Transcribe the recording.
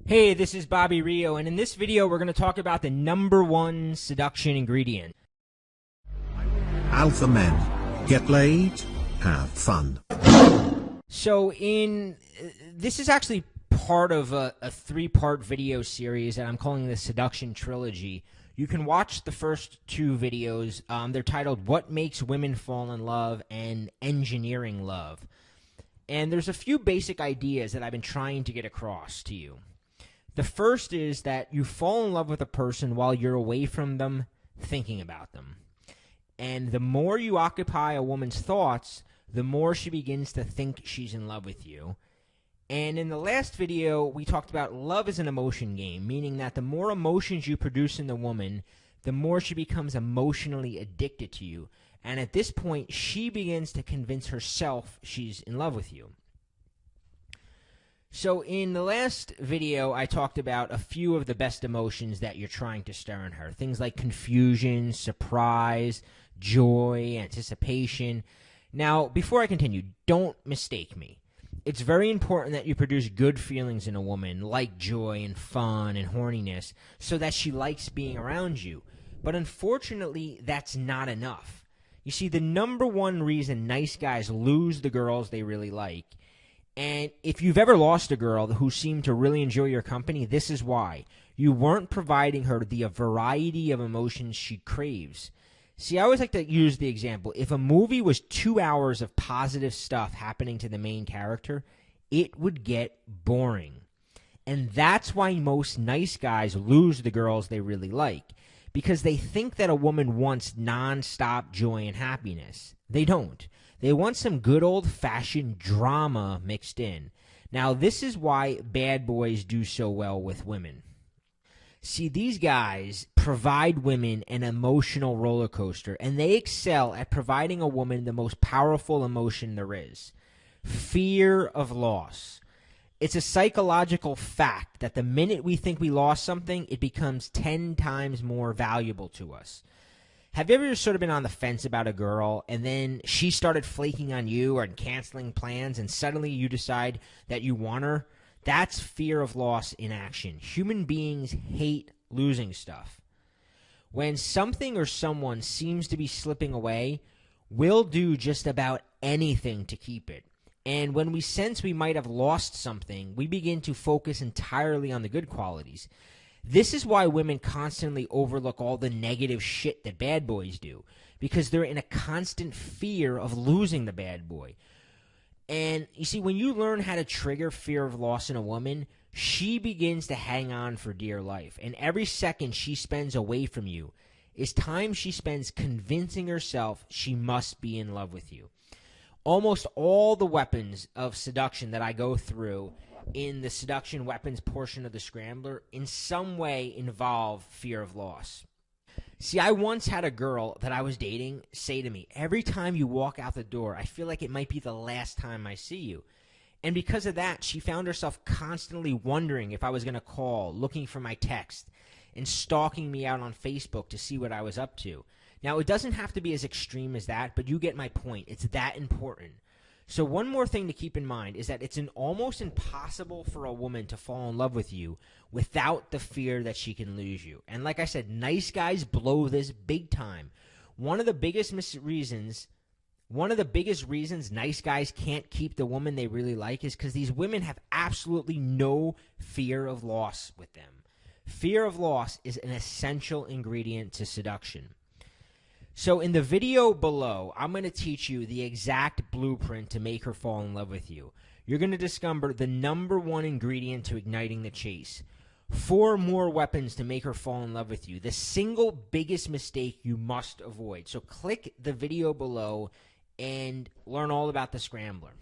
Hey, this is Bobby Rio, and in this video we're going to talk about the number 1 seduction ingredient. Alpha men. Get laid, have fun. So this is actually part of a 3-part video series that I'm calling the Seduction Trilogy. You can watch the first 2 videos. They're titled What Makes Women Fall in Love and Engineering Love. And there's a few basic ideas that I've been trying to get across to you. The first is that you fall in love with a person while you're away from them, thinking about them. And the more you occupy a woman's thoughts, the more she begins to think she's in love with you. And in the last video, we talked about love as an emotion game, meaning that the more emotions you produce in the woman, the more she becomes emotionally addicted to you. And at this point, she begins to convince herself she's in love with you. So in the last video, I talked about a few of the best emotions that you're trying to stir in her. Things like confusion, surprise, joy, anticipation. Now, before I continue, don't mistake me. It's very important that you produce good feelings in a woman, like joy and fun and horniness, so that she likes being around you. But unfortunately, that's not enough. You see, the number 1 reason nice guys lose the girls they really like, and if you've ever lost a girl who seemed to really enjoy your company, this is why. You weren't providing her the variety of emotions she craves. See, I always like to use the example. If a movie was 2 hours of positive stuff happening to the main character, it would get boring. And that's why most nice guys lose the girls they really like, because they think that a woman wants nonstop joy and happiness. They don't. They want some good old-fashioned drama mixed in. Now, this is why bad boys do so well with women. See, these guys provide women an emotional roller coaster, and they excel at providing a woman the most powerful emotion there is: fear of loss. It's a psychological fact that the minute we think we lost something, it becomes 10 times more valuable to us. Have you ever sort of been on the fence about a girl, and then she started flaking on you or canceling plans, and suddenly you decide that you want her? That's fear of loss in action. Human beings hate losing stuff. When something or someone seems to be slipping away, we'll do just about anything to keep it. And when we sense we might have lost something, we begin to focus entirely on the good qualities. This is why women constantly overlook all the negative shit that bad boys do, because they're in a constant fear of losing the bad boy. And you see, when you learn how to trigger fear of loss in a woman, she begins to hang on for dear life. And every second she spends away from you is time she spends convincing herself she must be in love with you. Almost all the weapons of seduction that I go through in the seduction weapons portion of the Scrambler in some way involve fear of loss. See, I once had a girl that I was dating say to me, "Every time you walk out the door, I feel like it might be the last time I see you." And because of that, she found herself constantly wondering if I was going to call, looking for my text, and stalking me out on Facebook to see what I was up to. Now, it doesn't have to be as extreme as that, but you get my point. It's that important. So one more thing to keep in mind is that it's almost impossible for a woman to fall in love with you without the fear that she can lose you. And like I said, nice guys blow this big time. One of the biggest reasons nice guys can't keep the woman they really like is because these women have absolutely no fear of loss with them. Fear of loss is an essential ingredient to seduction. So in the video below, I'm going to teach you the exact blueprint to make her fall in love with you. You're going to discover the number 1 ingredient to igniting the chase. 4 more weapons to make her fall in love with you. The single biggest mistake you must avoid. So click the video below and learn all about the Scrambler.